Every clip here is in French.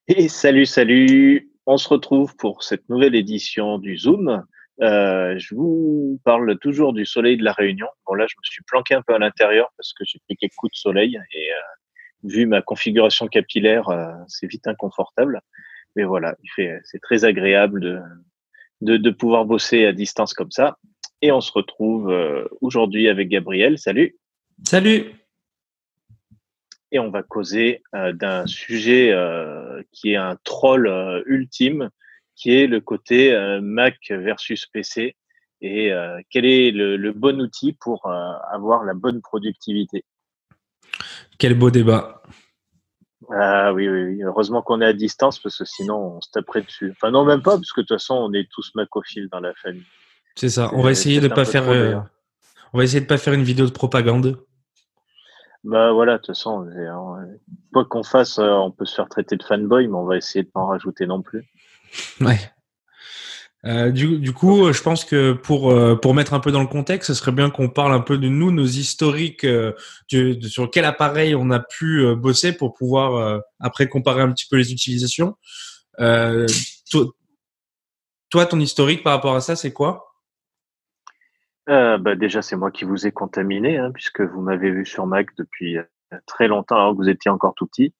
Et salut, salut! On se retrouve pour cette nouvelle édition du Zoom. Je vous parle toujours du soleil de la Réunion. Bon là, je me suis planqué un peu à l'intérieur parce que j'ai pris quelques coups de soleil et vu ma configuration capillaire, c'est vite inconfortable. Mais voilà, c'est très agréable de pouvoir bosser à distance comme ça. Et on se retrouve aujourd'hui avec Gabriel. Salut! Salut! Et on va causer d'un sujet qui est un troll ultime, qui est le côté Mac versus PC et quel est le bon outil pour avoir la bonne productivité. Quel beau débat. Ah oui, oui, oui. Heureusement qu'on est à distance parce que sinon on se taperait dessus. Enfin non, même pas, parce que de toute façon on est tous macophiles dans la famille. C'est ça. On va C'est essayer de peut-être un pas peu faire. trop d'ailleurs. On va essayer de pas faire une vidéo de propagande. Bah voilà, de toute façon, quoi qu'on fasse, on peut se faire traiter de fanboy, mais on va essayer de pas en rajouter non plus. Ouais. Du Donc, coup, je pense que pour mettre un peu dans le contexte, ce serait bien qu'on parle un peu de nous, nos historiques, sur quel appareil on a pu bosser pour pouvoir après comparer un petit peu les utilisations. Euh, to- Toi, ton historique par rapport à ça, c'est quoi? bah, déjà, c'est moi qui vous ai contaminé, hein, puisque vous m'avez vu sur Mac depuis très longtemps, alors que vous étiez encore tout petit.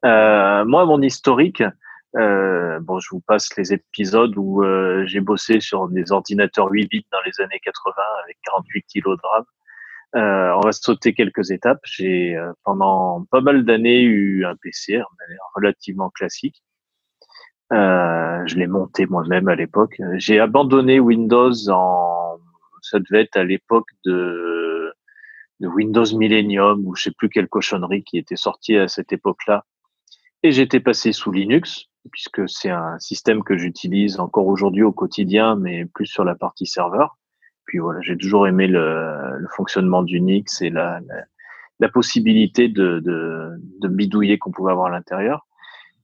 Moi, mon historique, bon, je vous passe les épisodes où j'ai bossé sur des ordinateurs 8 bits dans les années 80 avec 48 kilos de RAM. On va sauter quelques étapes. J'ai pendant pas mal d'années eu un PC relativement classique. Je l'ai monté moi-même à l'époque. J'ai abandonné Windows ça devait être à l'époque de Windows Millennium ou je sais plus quelle cochonnerie qui était sortie à cette époque-là. Et j'étais passé sous Linux, puisque c'est un système que j'utilise encore aujourd'hui au quotidien, mais plus sur la partie serveur. Puis voilà, j'ai toujours aimé le fonctionnement d'Unix et la possibilité de bidouiller qu'on pouvait avoir à l'intérieur.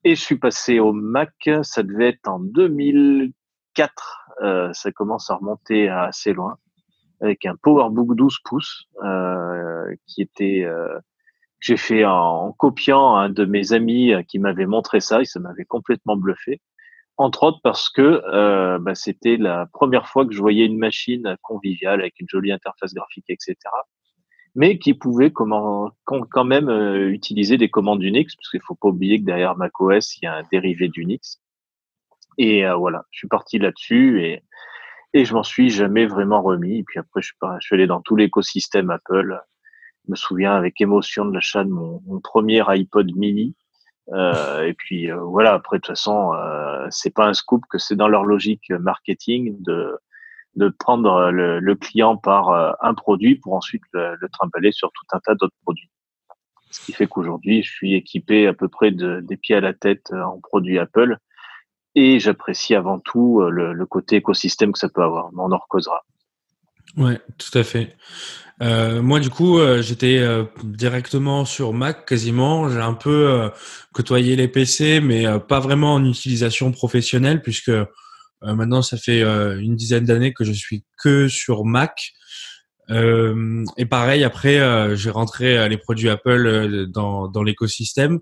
Et je suis passé au Mac, ça devait être en 2004, ça commence à remonter à assez loin, avec un PowerBook 12 pouces qui était j'ai fait en copiant un de mes amis qui m'avait montré ça et ça m'avait complètement bluffé. Entre autres parce que bah, c'était la première fois que je voyais une machine conviviale avec une jolie interface graphique, etc. Mais qui pouvait quand même utiliser des commandes Unix, parce qu'il faut pas oublier que derrière macOS, il y a un dérivé d'Unix. Et voilà, je suis parti là-dessus et je m'en suis jamais vraiment remis. Et puis après, je suis allé dans tout l'écosystème Apple. Je me souviens avec émotion de l'achat de mon premier iPod mini. Et puis voilà, après de toute façon, c'est pas un scoop que c'est dans leur logique marketing de prendre le client par un produit pour ensuite le trimballer sur tout un tas d'autres produits. Ce qui fait qu'aujourd'hui, je suis équipé à peu près des pieds à la tête en produits Apple et j'apprécie avant tout le côté écosystème que ça peut avoir. Mais on en recausera. Ouais, tout à fait. Moi, du coup, j'étais directement sur Mac quasiment. J'ai un peu côtoyé les PC, mais pas vraiment en utilisation professionnelle, puisque maintenant, ça fait une dizaine d'années que je suis que sur Mac. Et pareil, après, j'ai rentré les produits Apple dans l'écosystème.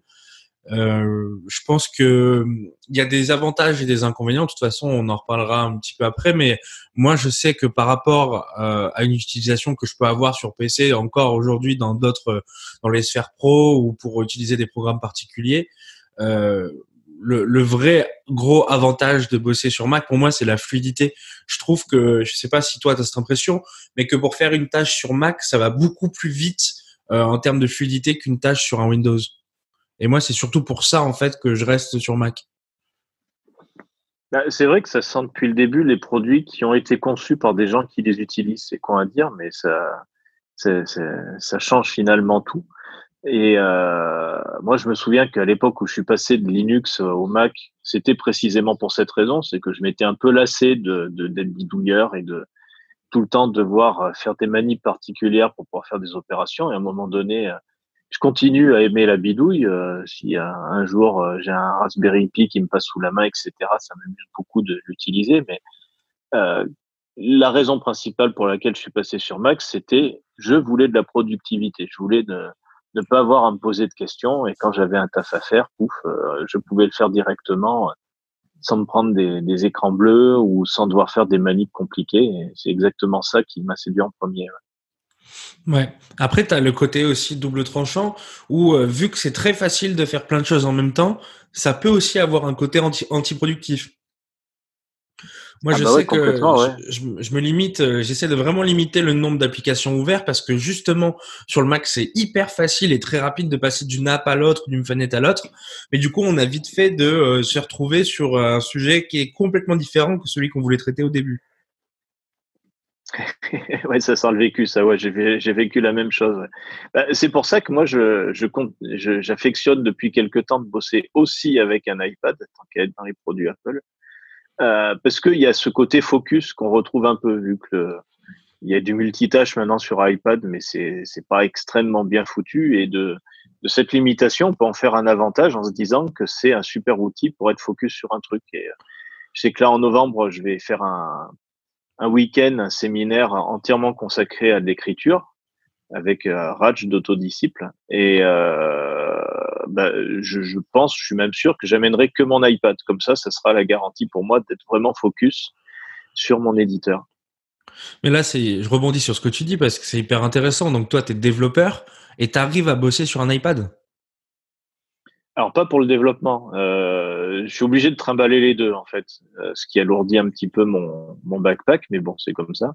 Je pense que il y a des avantages et des inconvénients. De toute façon, on en reparlera un petit peu après. Mais moi, je sais que par rapport à une utilisation que je peux avoir sur PC encore aujourd'hui dans les sphères pro ou pour utiliser des programmes particuliers, euh, le vrai gros avantage de bosser sur Mac, pour moi, c'est la fluidité. Je trouve que, je sais pas si toi, tu as cette impression, mais que pour faire une tâche sur Mac, ça va beaucoup plus vite en termes de fluidité qu'une tâche sur un Windows. Et moi, c'est surtout pour ça, en fait, que je reste sur Mac. Bah, c'est vrai que ça sent depuis le début les produits qui ont été conçus par des gens qui les utilisent. C'est quoi à dire, mais ça change finalement tout. Et moi, je me souviens qu'à l'époque où je suis passé de Linux au Mac, c'était précisément pour cette raison, c'est que je m'étais un peu lassé d'être bidouilleur et de tout le temps devoir faire des manips particulières pour pouvoir faire des opérations. Et à un moment donné, je continue à aimer la bidouille. Si un jour j'ai un Raspberry Pi qui me passe sous la main, etc., ça m'amuse beaucoup de l'utiliser. Mais euh, la raison principale pour laquelle je suis passé sur Mac, c'était je voulais de la productivité. Je voulais ne pas avoir à me poser de questions. Et quand j'avais un taf à faire, pouf, je pouvais le faire directement sans me prendre des écrans bleus ou sans devoir faire des manips compliquées. Et c'est exactement ça qui m'a séduit en premier. Ouais. Après, tu as le côté aussi double tranchant où, vu que c'est très facile de faire plein de choses en même temps, ça peut aussi avoir un côté anti-productif. Moi, Ah je bah ouais, sais que complètement, ouais. je me limite, j'essaie de vraiment limiter le nombre d'applications ouvertes parce que justement, sur le Mac, c'est hyper facile et très rapide de passer d'une app à l'autre, d'une fenêtre à l'autre. Mais du coup, on a vite fait de se retrouver sur un sujet qui est complètement différent que celui qu'on voulait traiter au début. Ouais, ça sent le vécu, ça. Ouais, j'ai vécu la même chose. Ouais. Bah, c'est pour ça que moi, j'affectionne depuis quelque temps de bosser aussi avec un iPad, tant qu'à être dans les produits Apple, parce qu'il y a ce côté focus qu'on retrouve un peu, vu que il y a du multitâche maintenant sur iPad, mais c'est pas extrêmement bien foutu. Et de cette limitation, on peut en faire un avantage en se disant que c'est un super outil pour être focus sur un truc. Et je sais que là, en novembre, je vais faire un week-end, un séminaire entièrement consacré à l'écriture avec Raj d'Autodisciple. Et bah, je pense, je suis même sûr que j'amènerai que mon iPad. Comme ça sera la garantie pour moi d'être vraiment focus sur mon éditeur. Mais là, je rebondis sur ce que tu dis parce que c'est hyper intéressant. Donc toi, tu es développeur et tu arrives à bosser sur un iPad. Alors pas pour le développement. Je suis obligé de trimballer les deux en fait, ce qui alourdit un petit peu mon backpack, mais bon, c'est comme ça.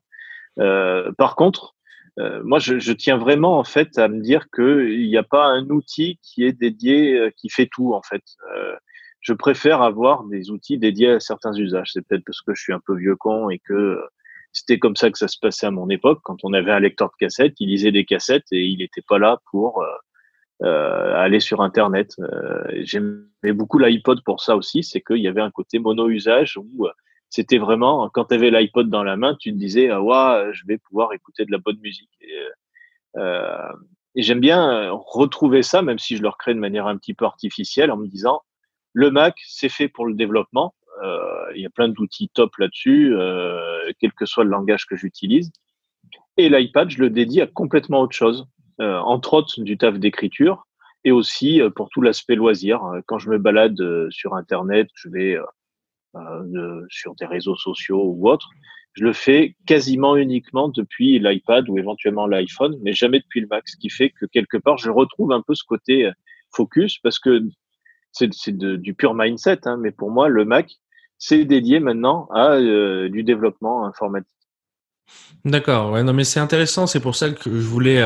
Par contre, moi, je tiens vraiment en fait à me dire qu'il n'y a pas un outil qui est dédié, qui fait tout en fait. Je préfère avoir des outils dédiés à certains usages. C'est peut-être parce que je suis un peu vieux con et que c'était comme ça que ça se passait à mon époque. Quand on avait un lecteur de cassette, il lisait des cassettes et il n'était pas là pour aller sur Internet. J'aimais beaucoup l'iPod pour ça aussi, c'est qu'il y avait un côté mono-usage où c'était vraiment, quand tu avais l'iPod dans la main, tu te disais, ah, ouais, je vais pouvoir écouter de la bonne musique. Euh, et j'aime bien retrouver ça, même si je le recrée de manière un petit peu artificielle, en me disant, le Mac, c'est fait pour le développement. Il y a plein d'outils top là-dessus, quel que soit le langage que j'utilise. Et l'iPad, je le dédie à complètement autre chose, entre autres du taf d'écriture et aussi pour tout l'aspect loisir. Quand je me balade sur Internet, je vais sur des réseaux sociaux ou autres, je le fais quasiment uniquement depuis l'iPad ou éventuellement l'iPhone, mais jamais depuis le Mac, ce qui fait que quelque part, je retrouve un peu ce côté focus parce que c'est du pur mindset, hein, mais pour moi, le Mac, c'est dédié maintenant à du développement informatique. D'accord, ouais, non, mais c'est intéressant, c'est pour ça que je voulais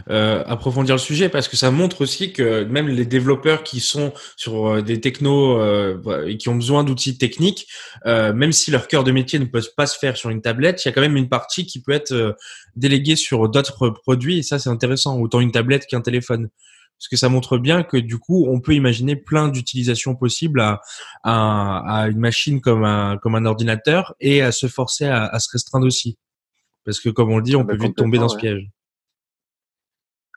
approfondir le sujet parce que ça montre aussi que même les développeurs qui sont sur des technos voilà, et qui ont besoin d'outils techniques, même si leur cœur de métier ne peut pas se faire sur une tablette, il y a quand même une partie qui peut être déléguée sur d'autres produits et ça c'est intéressant, autant une tablette qu'un téléphone. Parce que ça montre bien que du coup, on peut imaginer plein d'utilisations possibles à une machine comme un ordinateur et à se forcer à se restreindre aussi. Parce que comme on le dit, Ah on peut ben, vite tomber dans complètement, ce ouais. piège.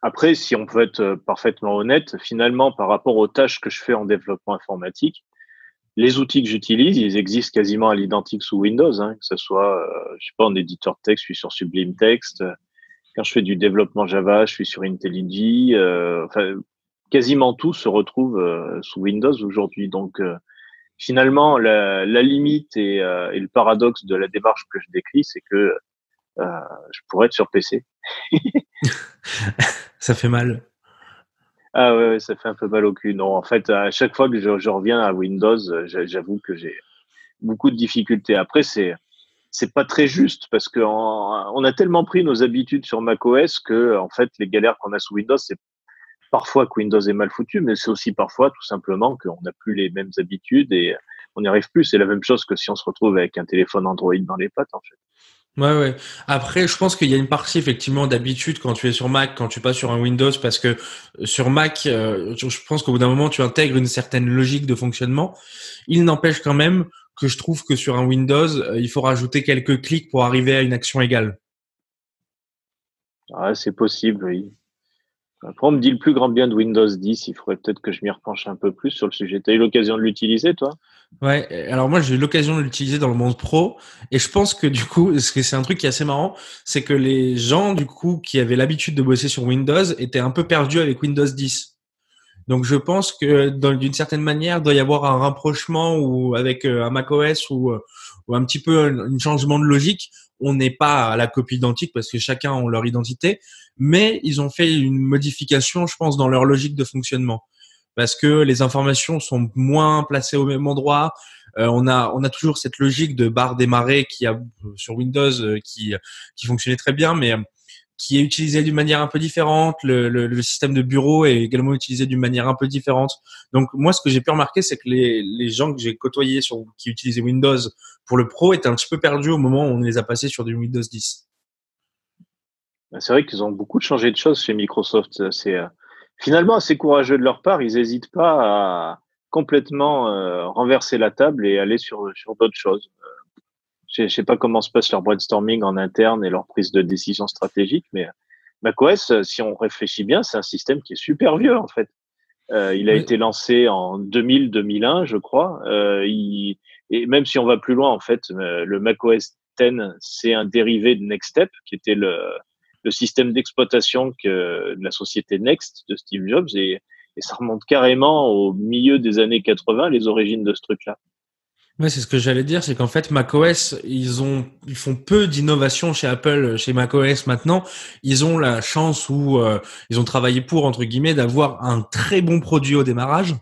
Après, si on peut être parfaitement honnête, finalement, par rapport aux tâches que je fais en développement informatique, les outils que j'utilise, ils existent quasiment à l'identique sous Windows, hein, que ce soit, je sais pas, en éditeur de texte, je suis sur Sublime Text. Quand je fais du développement Java, je suis sur IntelliJ. Enfin, quasiment tout se retrouve sous Windows aujourd'hui. Donc, finalement, la limite et le paradoxe de la démarche que je décris, c'est que je pourrais être sur PC. Ça fait mal. Ah ouais, ouais, ça fait un peu mal au cul. Non, en fait, à chaque fois que je reviens à Windows, j'avoue que j'ai beaucoup de difficultés. Après, c'est pas très juste parce que on a tellement pris nos habitudes sur macOS que en fait, les galères qu'on a sous Windows, c'est parfois que Windows est mal foutu, mais c'est aussi parfois tout simplement qu'on n'a plus les mêmes habitudes et on n'y arrive plus. C'est la même chose que si on se retrouve avec un téléphone Android dans les pattes, en fait. Ouais, ouais. Après, je pense qu'il y a une partie effectivement d'habitude quand tu es sur Mac, quand tu passes sur un Windows, parce que sur Mac, je pense qu'au bout d'un moment, tu intègres une certaine logique de fonctionnement. Il n'empêche quand même que je trouve que sur un Windows, il faut rajouter quelques clics pour arriver à une action égale. Ah, c'est possible, oui. Après, on me dit le plus grand bien de Windows 10. Il faudrait peut-être que je m'y repenche un peu plus sur le sujet. Tu as eu l'occasion de l'utiliser, toi? Ouais, alors moi j'ai eu l'occasion de l'utiliser dans le monde pro et je pense que du coup, parce que c'est un truc qui est assez marrant, c'est que les gens du coup qui avaient l'habitude de bosser sur Windows étaient un peu perdus avec Windows 10. Donc je pense que d'une certaine manière, il doit y avoir un rapprochement ou avec un macOS ou un petit peu un changement de logique. On n'est pas à la copie identique parce que chacun a leur identité, mais ils ont fait une modification, je pense, dans leur logique de fonctionnement parce que les informations sont moins placées au même endroit. On a toujours cette logique de barre démarrée qui a sur Windows qui fonctionnait très bien, mais qui est utilisé d'une manière un peu différente. Le système de bureau est également utilisé d'une manière un peu différente. Donc moi, ce que j'ai pu remarquer, c'est que les gens que j'ai côtoyés qui utilisaient Windows pour le pro étaient un petit peu perdus au moment où on les a passés sur du Windows 10. C'est vrai qu'ils ont beaucoup changé de choses chez Microsoft. C'est finalement assez courageux de leur part. Ils n'hésitent pas à complètement renverser la table et aller sur d'autres choses. Je sais pas comment se passe leur brainstorming en interne et leur prise de décision stratégique, mais macOS, si on réfléchit bien, c'est un système qui est super vieux en fait. Il a Ouais, été lancé en 2000-2001, je crois. Et même si on va plus loin, en fait, le macOS 10, c'est un dérivé de Nextstep, qui était le système d'exploitation de la société Next de Steve Jobs. Et ça remonte carrément au milieu des années 80, les origines de ce truc-là. ouais, c'est ce que j'allais dire, c'est qu'en fait macOS, ils font peu d'innovation chez Apple, chez macOS maintenant. Ils ont la chance où ils ont travaillé pour entre guillemets d'avoir un très bon produit au démarrage.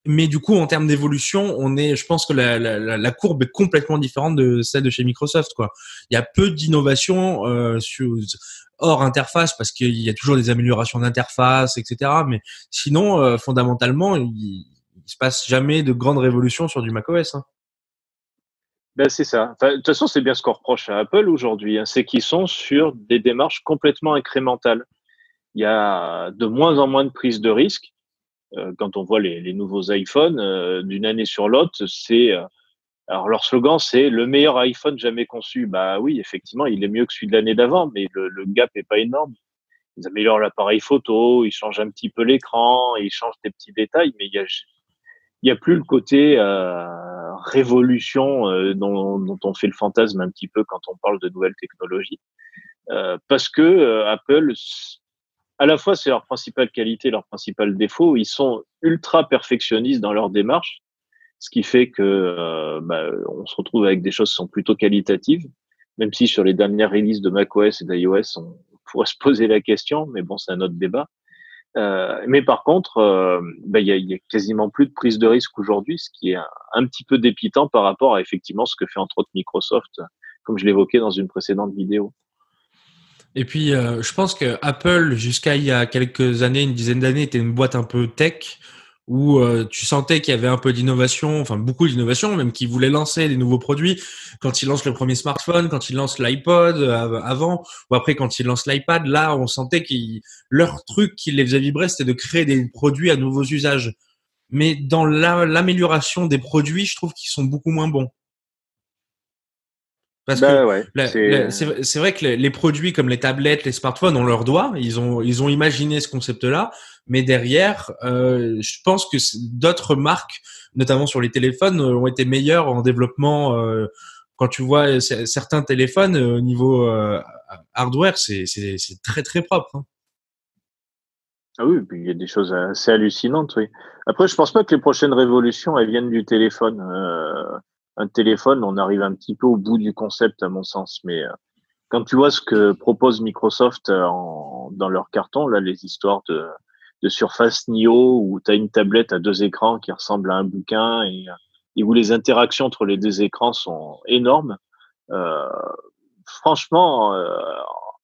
Mais du coup, en termes d'évolution, je pense que la courbe est complètement différente de celle de chez Microsoft, quoi. Il y a peu d'innovation hors interface parce qu'il y a toujours des améliorations d'interface, etc. Mais sinon, fondamentalement, il se passe jamais de grandes révolutions sur du macOS, hein. Ben, c'est ça. Enfin, de toute façon, c'est bien ce qu'on reproche à Apple aujourd'hui, hein, c'est qu'ils sont sur des démarches complètement incrémentales. Il y a de moins en moins de prise de risque. Quand on voit les nouveaux iPhones, d'une année sur l'autre, alors leur slogan, c'est le meilleur iPhone jamais conçu. Bah oui, effectivement, il est mieux que celui de l'année d'avant, mais le gap est pas énorme. Ils améliorent l'appareil photo, ils changent un petit peu l'écran, ils changent des petits détails, mais il y a plus le côté révolution dont on fait le fantasme un petit peu quand on parle de nouvelles technologies, parce que Apple, à la fois c'est leur principale qualité, leur principal défaut, ils sont ultra perfectionnistes dans leur démarche, ce qui fait que on se retrouve avec des choses qui sont plutôt qualitatives, même si sur les dernières releases de macOS et d'iOS, on pourrait se poser la question, mais bon, c'est un autre débat. Mais par contre, il y a quasiment plus de prise de risque aujourd'hui, ce qui est un petit peu dépitant par rapport à effectivement ce que fait entre autres Microsoft, comme je l'évoquais dans une précédente vidéo. Et puis, je pense que Apple, jusqu'à il y a quelques années, une dizaine d'années, était une boîte un peu tech où tu sentais qu'il y avait un peu d'innovation, enfin beaucoup d'innovation, même qu'ils voulaient lancer des nouveaux produits. Quand ils lancent le premier smartphone, quand ils lancent l'iPod avant, ou après quand ils lancent l'iPad, là, on sentait leur truc qui les faisait vibrer, c'était de créer des produits à nouveaux usages. Mais dans l'amélioration des produits, je trouve qu'ils sont beaucoup moins bons. Parce que Ben ouais, c'est vrai que les produits comme les tablettes, les smartphones, on leur doit. Ils ont imaginé ce concept-là, mais derrière, je pense que d'autres marques, notamment sur les téléphones, ont été meilleures en développement. Quand tu vois certains téléphones au niveau hardware, c'est très très propre, hein. ah oui, puis il y a des choses assez hallucinantes, oui. Après, je pense pas que les prochaines révolutions elles viennent du téléphone. Un téléphone, on arrive un petit peu au bout du concept à mon sens, mais quand tu vois ce que propose Microsoft dans leur carton, là, les histoires de Surface Neo, où tu as une tablette à deux écrans qui ressemble à un bouquin et où les interactions entre les deux écrans sont énormes. Euh, Franchement,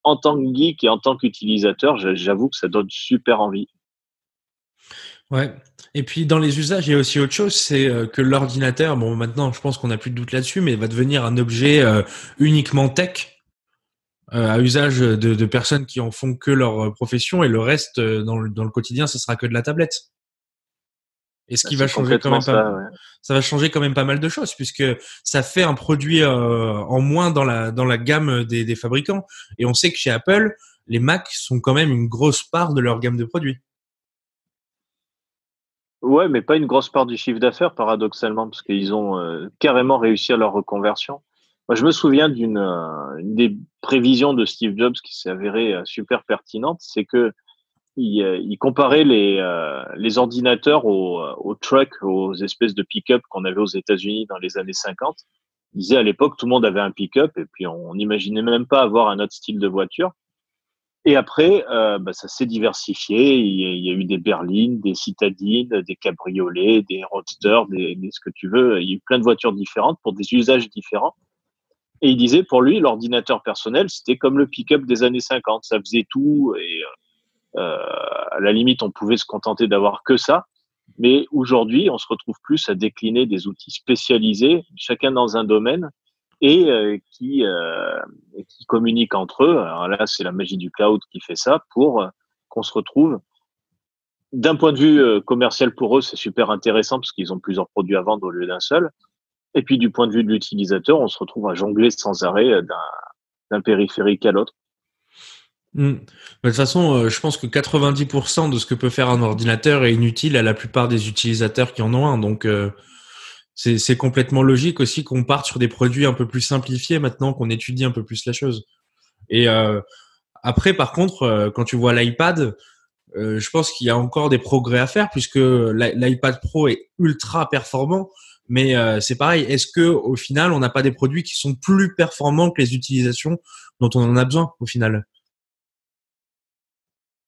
en tant que geek et en tant qu'utilisateur, j'avoue que ça donne super envie. Ouais. Et puis dans les usages, il y a aussi autre chose, c'est que l'ordinateur, bon maintenant je pense qu'on n'a plus de doute là-dessus, mais va devenir un objet uniquement tech. À usage de personnes qui en font que leur profession et le reste dans le quotidien, ce sera que de la tablette. Et ce qui va C'est changer quand complètement même pas, ça, ouais. ça va changer quand même pas mal de choses puisque ça fait un produit en moins dans la gamme des fabricants. Et on sait que chez Apple, les Mac sont quand même une grosse part de leur gamme de produits. Ouais, mais pas une grosse part du chiffre d'affaires, paradoxalement, parce qu'ils ont carrément réussi à leur reconversion. Moi, je me souviens une des prévisions de Steve Jobs qui s'est avérée super pertinente, c'est que il comparait les ordinateurs aux trucks, aux espèces de pick-up qu'on avait aux États-Unis dans les années 50. Il disait à l'époque, tout le monde avait un pick-up et puis on n'imaginait même pas avoir un autre style de voiture. Et après, ça s'est diversifié. Il y a eu des berlines, des citadines, des cabriolets, des roadsters, ce que tu veux. Il y a eu plein de voitures différentes pour des usages différents. Et il disait, pour lui, l'ordinateur personnel, c'était comme le pick-up des années 50. Ça faisait tout et à la limite, on pouvait se contenter d'avoir que ça. Mais aujourd'hui, on se retrouve plus à décliner des outils spécialisés, chacun dans un domaine, et qui communiquent entre eux. Alors là, c'est la magie du cloud qui fait ça pour qu'on se retrouve. D'un point de vue commercial pour eux, c'est super intéressant parce qu'ils ont plusieurs produits à vendre au lieu d'un seul. Et puis du point de vue de l'utilisateur, on se retrouve à jongler sans arrêt d'un périphérique à l'autre. De toute façon, je pense que 90% de ce que peut faire un ordinateur est inutile à la plupart des utilisateurs qui en ont un. Donc, c'est complètement logique aussi qu'on parte sur des produits un peu plus simplifiés maintenant qu'on étudie un peu plus la chose. Et après, par contre, quand tu vois l'iPad, je pense qu'il y a encore des progrès à faire puisque l'iPad Pro est ultra performant. Mais c'est pareil. Est-ce que au final, on n'a pas des produits qui sont plus performants que les utilisations dont on en a besoin au final?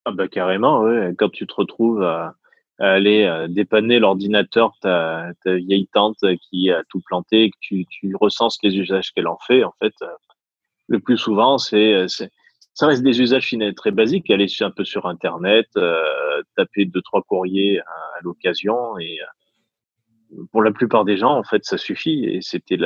Ah bah carrément, ouais. Quand tu te retrouves à aller dépanner l'ordinateur, ta vieille tante qui a tout planté, et que tu recenses les usages qu'elle en fait, en fait, le plus souvent, ça reste des usages finaux très basiques. Aller un peu sur Internet, taper deux, trois courriers à l'occasion, et pour la plupart des gens, en fait, ça suffit. Et c'était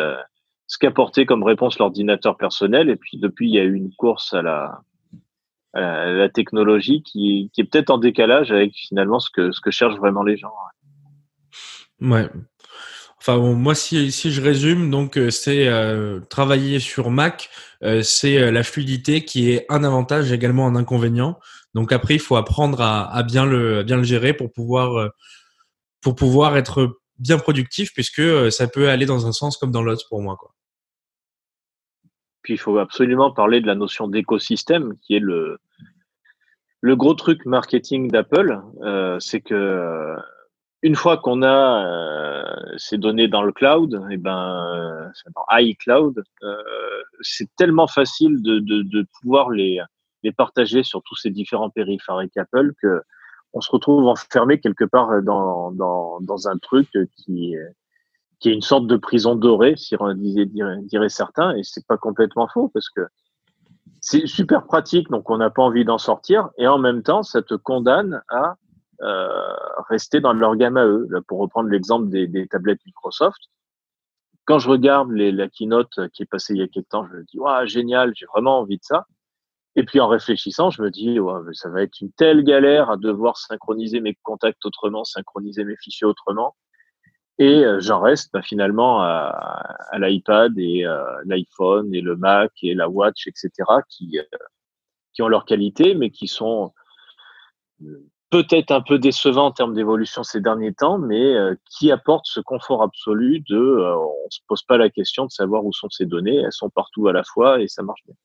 ce qu'apportait comme réponse l'ordinateur personnel. Et puis depuis, il y a eu une course à la technologie qui est peut-être en décalage avec finalement ce que cherchent vraiment les gens. Ouais. Enfin bon, moi si je résume, donc c'est travailler sur Mac, c'est la fluidité qui est un avantage également un inconvénient. Donc après il faut apprendre à bien le gérer pour pouvoir être bien productif puisque ça peut aller dans un sens comme dans l'autre pour moi quoi. Puis il faut absolument parler de la notion d'écosystème qui est le gros truc marketing d'Apple, c'est que une fois qu'on a ces données dans le cloud, et dans iCloud, c'est tellement facile de pouvoir les partager sur tous ces différents périphériques Apple que on se retrouve enfermé quelque part dans un truc qui est une sorte de prison dorée, si on dirait certains, et c'est pas complètement faux parce que c'est super pratique, donc on n'a pas envie d'en sortir, et en même temps, ça te condamne à euh, rester dans leur gamme à eux. Là, pour reprendre l'exemple des tablettes Microsoft, quand je regarde la keynote qui est passée il y a quelques temps, je me dis, waouh, génial, j'ai vraiment envie de ça. Et puis en réfléchissant, je me dis, ouais, ça va être une telle galère à devoir synchroniser mes contacts autrement, synchroniser mes fichiers autrement. Et j'en reste finalement à l'iPad et l'iPhone et le Mac et la Watch, etc., qui ont leur qualité, mais qui sont peut-être un peu décevants en termes d'évolution ces derniers temps, mais qui apportent ce confort absolu on se pose pas la question de savoir où sont ces données, elles sont partout à la fois et ça marche bien.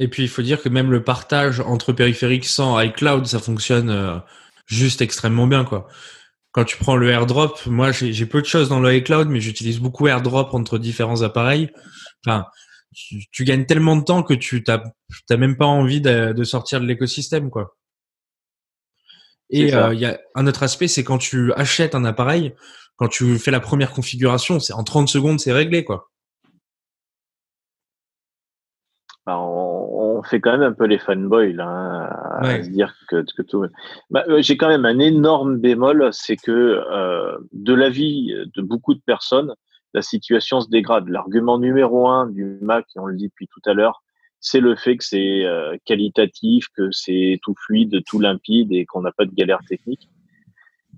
Et puis il faut dire que même le partage entre périphériques sans iCloud, ça fonctionne juste extrêmement bien quoi. Quand tu prends le AirDrop, moi j'ai peu de choses dans le iCloud, mais j'utilise beaucoup AirDrop entre différents appareils. Enfin, tu gagnes tellement de temps que t'as même pas envie de sortir de l'écosystème quoi. C'est Et ça. il y a un autre aspect, c'est quand tu achètes un appareil, quand tu fais la première configuration, c'est en 30 secondes, c'est réglé quoi. On fait quand même un peu les fanboys là, hein, à se Ouais. dire que tout. J'ai quand même un énorme bémol, c'est que de l'avis de beaucoup de personnes, la situation se dégrade. L'argument numéro un du Mac, et on le dit depuis tout à l'heure, c'est le fait que c'est qualitatif, que c'est tout fluide, tout limpide et qu'on n'a pas de galère technique.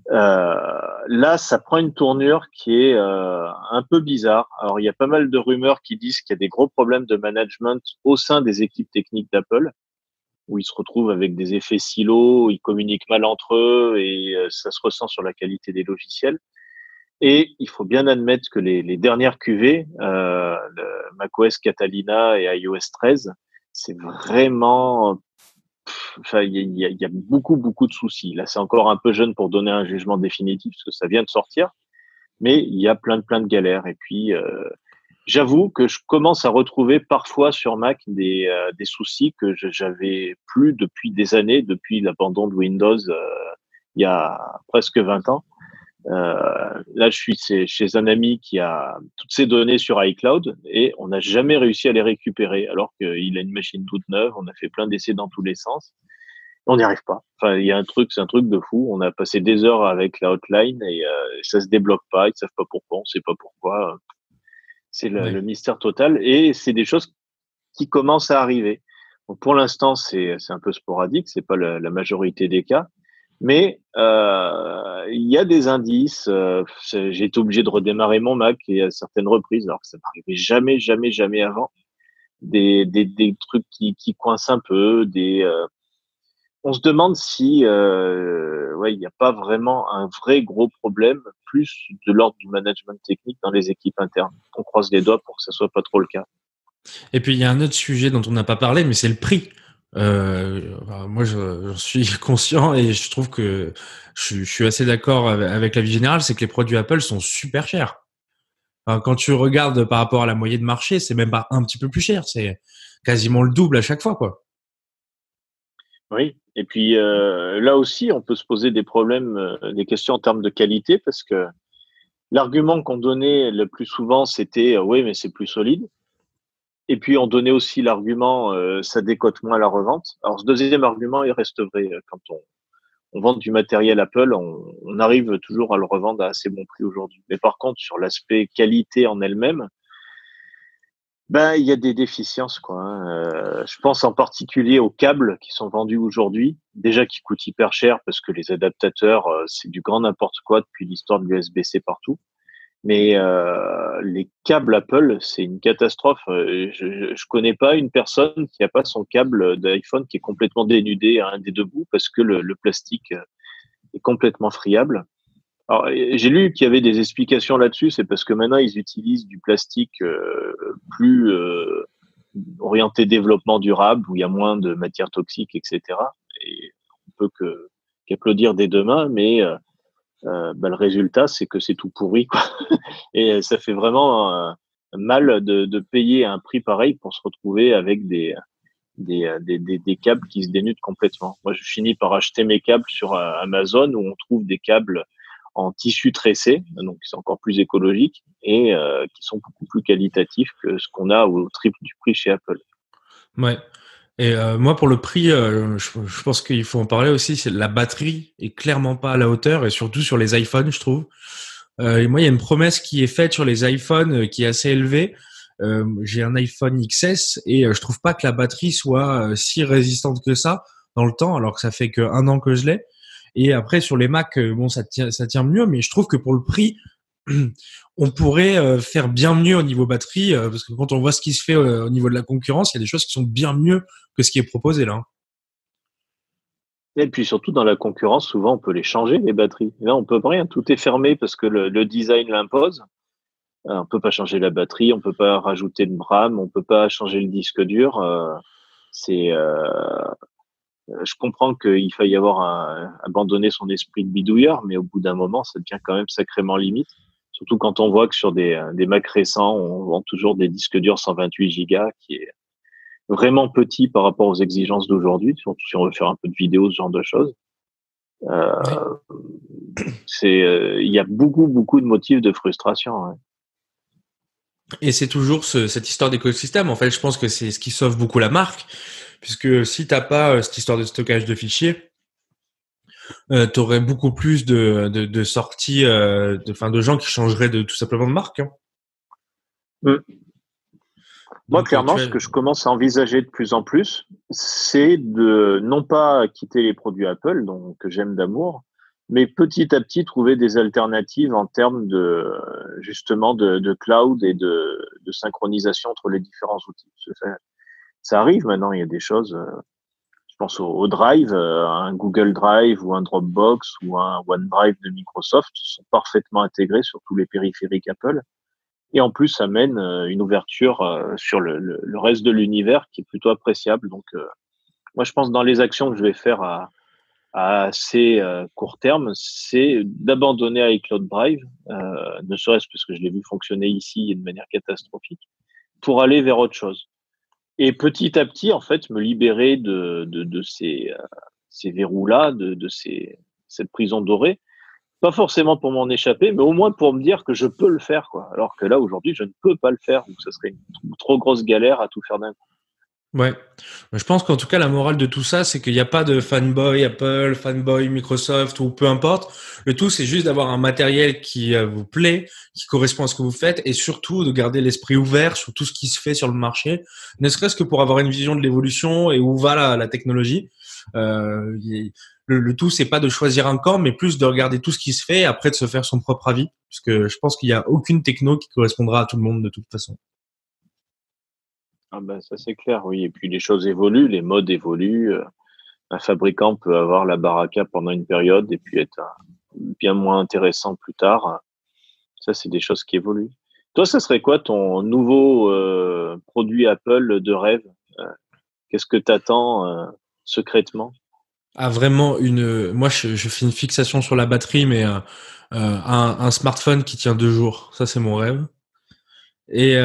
Là, ça prend une tournure qui est un peu bizarre. Alors, il y a pas mal de rumeurs qui disent qu'il y a des gros problèmes de management au sein des équipes techniques d'Apple. où ils se retrouvent avec des effets silos, ils communiquent mal entre eux et ça se ressent sur la qualité des logiciels. Et il faut bien admettre que les dernières QV, le macOS Catalina et iOS 13, c'est vraiment, enfin, il y a beaucoup, beaucoup de soucis. Là, c'est encore un peu jeune pour donner un jugement définitif parce que ça vient de sortir, mais il y a plein de galères. Et puis, j'avoue que je commence à retrouver parfois sur Mac des soucis que j'avais plus depuis des années, depuis l'abandon de Windows il y a presque 20 ans. Là, je suis chez un ami qui a toutes ses données sur iCloud et on n'a jamais réussi à les récupérer alors qu'il a une machine toute neuve. On a fait plein d'essais dans tous les sens. On n'y arrive pas. Enfin, il y a un truc, c'est un truc de fou. On a passé des heures avec la hotline et ça se débloque pas. Ils savent pas pourquoi. On sait pas pourquoi. C'est Ouais. le mystère total et c'est des choses qui commencent à arriver. Donc pour l'instant, c'est un peu sporadique. C'est pas la majorité des cas. Mais il y a des indices. J'ai été obligé de redémarrer mon Mac et à certaines reprises, alors que ça m'arrivait jamais avant. Des trucs qui coincent un peu. On se demande si, ouais, il n'y a pas vraiment un vrai gros problème, plus de l'ordre du management technique dans les équipes internes. On croise les doigts pour que ça soit pas trop le cas. Et puis il y a un autre sujet dont on n'a pas parlé, mais c'est le prix. Moi, j'en suis conscient et je trouve que je suis assez d'accord avec l'avis général, c'est que les produits Apple sont super chers. Enfin, quand tu regardes par rapport à la moyenne de marché, c'est même pas un petit peu plus cher, c'est quasiment le double à chaque fois, quoi. Oui. Et puis là aussi, on peut se poser des problèmes, des questions en termes de qualité, parce que l'argument qu'on donnait le plus souvent, c'était oui, mais c'est plus solide. Et puis on donnait aussi l'argument ça décote moins à la revente. Alors ce deuxième argument, il reste vrai. Quand on vend du matériel Apple, on arrive toujours à le revendre à assez bon prix aujourd'hui. Mais par contre, sur l'aspect qualité en elle-même, ben, il y a des déficiences, quoi. Je pense en particulier aux câbles qui sont vendus aujourd'hui, déjà qui coûtent hyper cher parce que les adaptateurs, c'est du grand n'importe quoi depuis l'histoire de l'USB-C partout. Mais les câbles Apple, c'est une catastrophe. Je connais pas une personne qui a pas son câble d'iPhone qui est complètement dénudé à un des deux bouts parce que le plastique est complètement friable. Alors, j'ai lu qu'il y avait des explications là-dessus. C'est parce que maintenant ils utilisent du plastique plus orienté développement durable, où il y a moins de matières toxiques, etc. Et on peut qu'applaudir des deux mains, mais bah, le résultat, c'est que c'est tout pourri, quoi. Et ça fait vraiment mal de payer un prix pareil pour se retrouver avec des câbles qui se dénudent complètement. Moi, je finis par acheter mes câbles sur Amazon où on trouve des câbles en tissu tressé, donc c'est encore plus écologique et qui sont beaucoup plus qualitatifs que ce qu'on a au triple du prix chez Apple. Ouais. Et moi, pour le prix, je pense qu'il faut en parler aussi. C'est la batterie est clairement pas à la hauteur, et surtout sur les iPhones, je trouve. Et moi, il y a une promesse qui est faite sur les iPhones qui est assez élevée. J'ai un iPhone XS et je trouve pas que la batterie soit si résistante que ça dans le temps, alors que ça fait que 1 an que je l'ai. Et après sur les Mac, bon, ça tient mieux, mais je trouve que pour le prix, on pourrait faire bien mieux au niveau batterie, parce que quand on voit ce qui se fait au niveau de la concurrence, il y a des choses qui sont bien mieux que ce qui est proposé là, hein. Et puis surtout dans la concurrence, souvent on peut les changer les batteries. Et là, on peut rien, tout est fermé parce que le design l'impose. On peut pas changer la batterie, on peut pas rajouter de RAM, on peut pas changer le disque dur. C'est Je comprends qu'il faille abandonné son esprit de bidouilleur, mais au bout d'un moment, ça devient quand même sacrément limite. Surtout quand on voit que sur des Mac récents, on vend toujours des disques durs 128 gigas, qui est vraiment petit par rapport aux exigences d'aujourd'hui, surtout si on veut faire un peu de vidéo, ce genre de choses. Ouais. Euh, il y a beaucoup de motifs de frustration, hein. Et c'est toujours cette histoire d'écosystème. En fait, je pense que c'est ce qui sauve beaucoup la marque, puisque si t'as pas cette histoire de stockage de fichiers, tu aurais beaucoup plus de sorties, de gens qui changeraient de tout simplement de marque, hein. Mm. Moi, Donc, clairement, ce que je commence à envisager de plus en plus, c'est de non pas quitter les produits Apple, donc que j'aime d'amour, mais petit à petit trouver des alternatives en termes de justement de cloud et de synchronisation entre les différents outils. Ça arrive maintenant, il y a des choses. Je pense au Drive, un Google Drive ou un Dropbox ou un OneDrive de Microsoft sont parfaitement intégrés sur tous les périphériques Apple. Et en plus, ça amène une ouverture sur le reste de l'univers qui est plutôt appréciable. Donc, moi, je pense dans les actions que je vais faire à assez court terme, c'est d'abandonner iCloud Drive, ne serait-ce parce que je l'ai vu fonctionner ici et de manière catastrophique, pour aller vers autre chose. Et petit à petit, en fait, me libérer de ces verrous-là, cette prison dorée. Pas forcément pour m'en échapper, mais au moins pour me dire que je peux le faire, quoi. Alors que là, aujourd'hui, je ne peux pas le faire, donc ça serait une trop grosse galère à tout faire d'un coup. Ouais. Je pense qu'en tout cas, la morale de tout ça, c'est qu'il n'y a pas de fanboy Apple, fanboy Microsoft ou peu importe. Le tout, c'est juste d'avoir un matériel qui vous plaît, qui correspond à ce que vous faites et surtout de garder l'esprit ouvert sur tout ce qui se fait sur le marché, ne serait-ce que pour avoir une vision de l'évolution et où va la technologie. Le tout, c'est pas de choisir un camp, mais plus de regarder tout ce qui se fait et après de se faire son propre avis. Parce que je pense qu'il n'y a aucune techno qui correspondra à tout le monde de toute façon. Ah ben, ça c'est clair, oui. Et puis les choses évoluent, les modes évoluent. Un fabricant peut avoir la baraka pendant une période et puis être bien moins intéressant plus tard. Ça, c'est des choses qui évoluent. Toi, ça serait quoi ton nouveau produit Apple de rêve? Euh, Qu'est-ce que tu attends secrètement? Ah, vraiment moi je fais une fixation sur la batterie, mais un smartphone qui tient 2 jours, ça c'est mon rêve. Et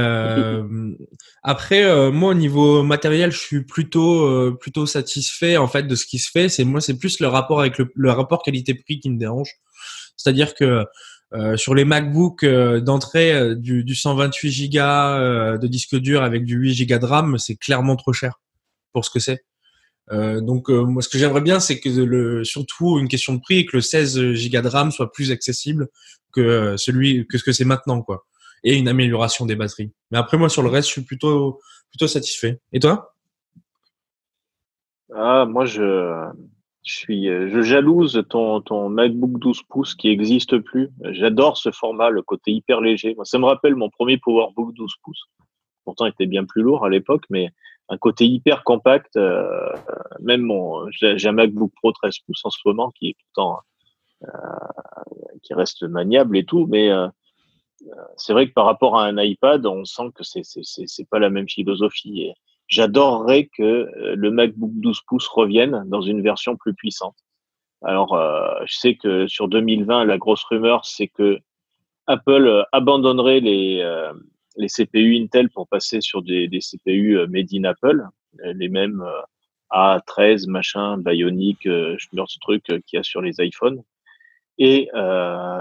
après, moi au niveau matériel, je suis plutôt satisfait en fait de ce qui se fait. C'est plus le rapport avec le rapport qualité-prix qui me dérange. C'est-à-dire que sur les MacBook d'entrée du 128 Go de disque dur avec du 8 Go de RAM, c'est clairement trop cher pour ce que c'est. Donc moi ce que j'aimerais bien c'est que surtout une question de prix et que le 16 Go de RAM soit plus accessible que ce que c'est maintenant quoi, et une amélioration des batteries. Mais après moi sur le reste je suis plutôt satisfait. Et toi? Ah, moi, je jalouse ton MacBook 12 pouces qui existe plus. J'adore ce format, le côté hyper léger. Moi, ça me rappelle mon premier PowerBook 12 pouces. Pourtant, il était bien plus lourd à l'époque, mais un côté hyper compact. Même j'ai un MacBook Pro 13 pouces en ce moment qui est pourtant, qui reste maniable et tout, mais c'est vrai que par rapport à un iPad, on sent que c'est pas la même philosophie. Et j'adorerais que le MacBook 12 pouces revienne dans une version plus puissante. Alors, je sais que sur 2020, la grosse rumeur, c'est que Apple abandonnerait les CPU Intel pour passer sur des CPU made in Apple, les mêmes A13, machin, Bionic, ce truc qu'il y a sur les iPhones. Et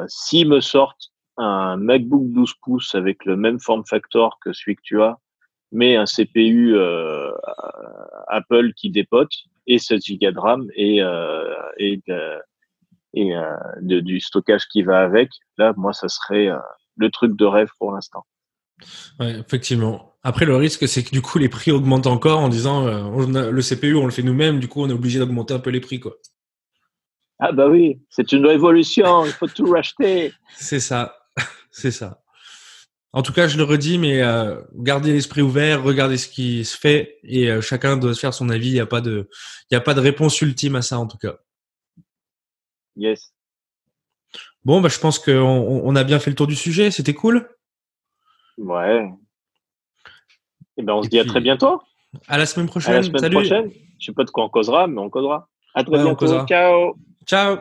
s'ils me sortent un MacBook 12 pouces avec le même form factor que celui que tu as, mais un CPU Apple qui dépote et 16 Go de RAM et du stockage qui va avec, là, moi, ça serait le truc de rêve pour l'instant. Ouais, effectivement. Après le risque c'est que du coup les prix augmentent encore en disant le CPU on le fait nous-mêmes, du coup on est obligé d'augmenter un peu les prix quoi. Ah bah oui, c'est une révolution, il faut tout racheter. C'est ça, c'est ça. En tout cas, je le redis, mais gardez l'esprit ouvert, regardez ce qui se fait et chacun doit se faire son avis. Il y a pas de réponse ultime à ça en tout cas. Yes. Bon, bah, je pense qu'on a bien fait le tour du sujet. C'était cool. Ouais. Et ben on Et se dit à très puis bientôt. à la semaine À la prochaine. semaine Salut. prochaine. Je sais pas de quoi on causera, mais on causera. À très Ouais, on bientôt. causera. Ciao. Ciao.